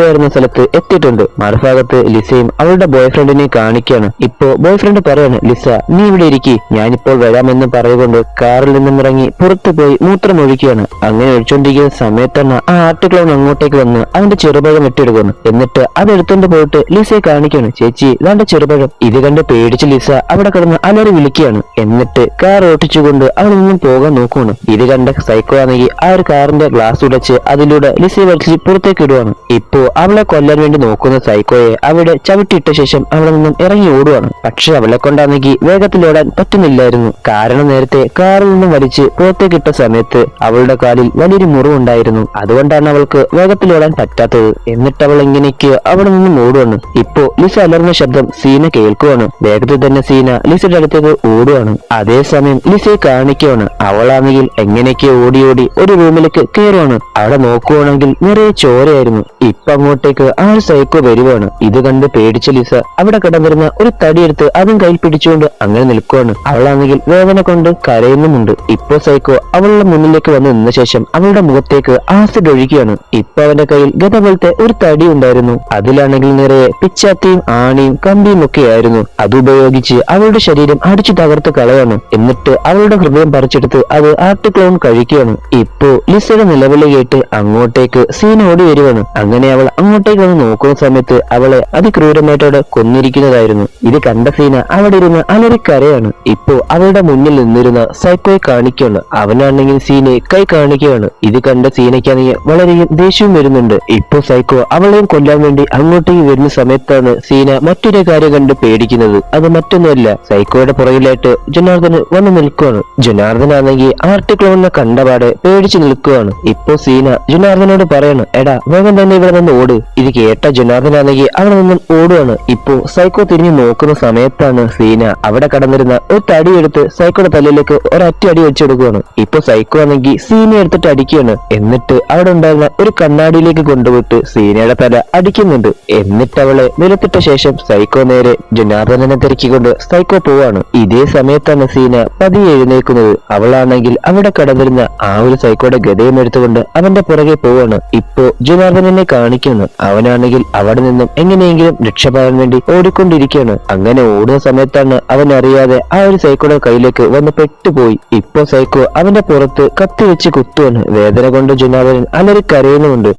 Cafe ആയിരുന്ന സ്ഥലത്ത് എത്തിയിട്ടുണ്ട്. മറുഭാഗത്ത് ലിസയും അവളുടെ ബോയ്ഫ്രണ്ടിനെ കാണിക്കുകയാണ്. ഇപ്പോ ബോയ്ഫ്രണ്ട് പറയാണ്, ലിസ നീ ഇവിടെ ഇരിക്കി, ഞാനിപ്പോൾ വരാമെന്ന് പറയുകൊണ്ട് കാറിൽ നിന്നും ഇറങ്ങി പുറത്തു പോയി മൂത്രം ഒഴിക്കുകയാണ്. അങ്ങനെ ഒഴിച്ചുകൊണ്ടിരിക്കുന്ന സമയത്താണ് ആ ആർട്ട് ക്ലൗൺ അങ്ങോട്ടേക്ക് വന്ന് അവന്റെ ചെറുപഴം വെട്ടിയെടുക്കുന്നു. എന്നിട്ട് അതെടുത്തോണ്ട് പോയിട്ട് ലിസയെ കാണിക്കുകയാണ്. ചേച്ചി ഇതാണ്ട് ചെറുപഴം. ഇത് കണ്ട് പേടിച്ച് ലിസ അവിടെ കിടന്ന് അലറി വിളിക്കുകയാണ്. എന്നിട്ട് കാർ ഓട്ടിച്ചുകൊണ്ട് അവിടെ നിന്നും പോകാൻ നോക്കുകയാണ്. ഇത് കണ്ട സൈക്കോ ആണെങ്കിൽ ആ ഒരു കാറിന്റെ ഗ്ലാസ് ഉടച്ച് അതിലൂടെ ലിസയെ വലിച്ച് പുറത്തേക്ക് ഇടുവാണ്. ഇപ്പോ അവളെ കൊല്ലാൻ വേണ്ടി നോക്കുന്ന സൈക്കോയെ അവിടെ ചവിട്ടിയിട്ട ശേഷം അവിടെ നിന്നും ഇറങ്ങി ഓടുവാണ്. പക്ഷെ അവളെ കൊണ്ടാണെങ്കിൽ വേഗത്തിലോടാൻ പറ്റുന്നില്ലായിരുന്നു. കാരണം നേരത്തെ കാറിൽ നിന്നും വലിച്ച് പുറത്തേക്ക് ഇട്ട സമയത്ത് അവളുടെ കാലിൽ വലിയൊരു മുറിവുണ്ടായിരുന്നു. അതുകൊണ്ടാണ് അവൾക്ക് വേഗത്തിലോടാൻ പറ്റാത്തത്. എന്നിട്ട് അവൾ എങ്ങനെയൊക്കെയോ അവിടെ നിന്നും ഓടുവാണ്. ഇപ്പോ ലിസ അലർന്ന ശബ്ദം സീന കേൾക്കുവാണ്. വേഗത്തിൽ തന്നെ സീന ലിസയുടെ അടുത്തേക്ക് ഓടുവാണ്. അതേസമയം ലിസയെ കാണിക്കുവാണ്. അവളാണെങ്കിൽ എങ്ങനെയൊക്കെ ഓടി ഓടി ഒരു റൂമിലേക്ക് കയറുവാണ്. അവിടെ നോക്കുവാണെങ്കിൽ നിറയെ ചോരയായിരുന്നു. ഇപ്പൊ അങ്ങോട്ടേക്ക് ആ ഒരു സൈക്കോ വരുവാണ്. ഇത് കണ്ട് പേടിച്ച ലിസ അവിടെ കിടന്നിരുന്ന ഒരു തടിയെടുത്ത് അതും കയ്യിൽ പിടിച്ചുകൊണ്ട് അങ്ങനെ നിൽക്കുവാണ്. അവളാണെങ്കിൽ വേദന കൊണ്ട് കരയുന്നുമുണ്ട്. ഇപ്പൊ സൈക്കോ അവളുടെ മുന്നിലേക്ക് വന്ന് നിന്ന ശേഷം അവളുടെ മുഖത്തേക്ക് ആസിഡ് ഒഴിക്കുകയാണ്. ഇപ്പൊ അവന്റെ കയ്യിൽ ഗത പോലത്തെ ഒരു തടി ഉണ്ടായിരുന്നു. അതിലാണെങ്കിൽ നിറയെ പിച്ചാത്തിയും ആണിയും കമ്പിയും ഒക്കെ ആയിരുന്നു. അതുപയോഗിച്ച് അവളുടെ ശരീരം അടിച്ചു തകർത്ത് കളയാണ്. എന്നിട്ട് അവളുടെ ഹൃദയം പറിച്ചെടുത്ത് അത് ആർട്ട് ക്ലൗൺ കഴിക്കുകയാണ്. ഇപ്പോ ലിസയുടെ നിലവിളി കേട്ട് അങ്ങോട്ടേക്ക് സീന ഓടി വരുവാണ്. അങ്ങനെ അവൾ അങ്ങോട്ടേക്ക് വന്ന് നോക്കുന്ന സമയത്ത് അവളെ അതിക്രൂരമായിട്ടോടെ കൊന്നിരിക്കുന്നതായിരുന്നു. ഇത് കണ്ട സീന അവിടെ ഇരുന്ന് അലറിക്കരയാണ്. ഇപ്പോ അവളുടെ മുന്നിൽ നിന്നിരുന്ന സൈക്കോയെ കാണിക്കുകയാണ്. അവനാണെങ്കിൽ സീനയെ കൈ കാണിക്കുകയാണ്. ഇത് കണ്ട സീനയ്ക്കാണെങ്കിൽ വളരെയും ദേഷ്യവും വരുന്നുണ്ട്. ഇപ്പോ സൈക്കോ അവളെയും കൊല്ലാൻ വേണ്ടി അങ്ങോട്ടേക്ക് വരുന്ന സമയത്താണ് സീന മറ്റൊരു കാര്യം കണ്ട് പേടിക്കുന്നത്. അത് മറ്റൊന്നുമല്ല, സൈക്കോയുടെ പുറകിലായിട്ട് ജനാർദ്ദന് വന്ന് നിൽക്കുകയാണ്. ജനാർദ്ദനാണെങ്കിൽ ആർട്ട് ക്ലൗണിനെ കണ്ടപാടെ പേടിച്ചു നിൽക്കുകയാണ്. ഇപ്പോ സീന ജനാർദ്ദനോട് പറയാണ്, എടാ വേഗം തന്നെ ഇവിടെ നിന്ന് ഓട്. ഇത് കേട്ട ജനാർദ്ദനാണെങ്കിൽ അവിടെ നിന്നും ഓടുവാണ്. ഇപ്പോ സൈക്കോ തിരിഞ്ഞു നോക്കുന്ന സമയത്താണ് സീന അവിടെ കടന്നിരുന്ന ഒരു തടിയെടുത്ത് സൈക്കോയുടെ തലയിലേക്ക് ഒരൊറ്റ അടി വെച്ചെടുക്കുകയാണ്. ഇപ്പൊ സൈക്കോ ആണെങ്കിൽ സീന എടുത്തിട്ട് അടിക്കുകയാണ്. എന്നിട്ട് അവിടെ ഉണ്ടായിരുന്ന ഒരു കണ്ണാടിയിലേക്ക് കൊണ്ടുപോയിട്ട് സീനയുടെ തല അടിക്കുന്നുണ്ട്. എന്നിട്ട് അവളെ നിലത്തിട്ട ശേഷം സൈക്കോ നേരെ ജനാർദ്ദനെ തിരക്കിക്കൊണ്ട് സൈക്കോ പോവാണ്. ഇതേ സമയത്താണ് സീന പതിയെ എഴുന്നേക്കുന്നത്. അവളാണെങ്കിൽ അവിടെ കടന്നിരുന്ന ആ ഒരു സൈക്കോയുടെ ഗതയും എടുത്തുകൊണ്ട് അവന്റെ പുറകെ പോവാണ്. ഇപ്പോ ജനാർദ്ദനെ കാണിക്കുന്നു. അവനാണെങ്കിൽ അവിടെ നിന്നും എങ്ങനെയെങ്കിലും രക്ഷപ്പെടാൻ വേണ്ടി ഓടിക്കൊണ്ടിരിക്കുകയാണ്. അങ്ങനെ ഓടുന്ന സമയത്താണ് അവൻ അറിയാതെ ആ ഒരു സൈക്കോയുടെ കയ്യിലേക്ക് വന്ന് പെട്ടുപോയി. ഇപ്പോ സൈക്കോ അവന്റെ പുറത്ത് കത്തി വെച്ച് കുത്തുവാണ്. വേദന കൊണ്ട് ജനാർദ്ദനൻ അലറി കരയുന്നുമുണ്ട്.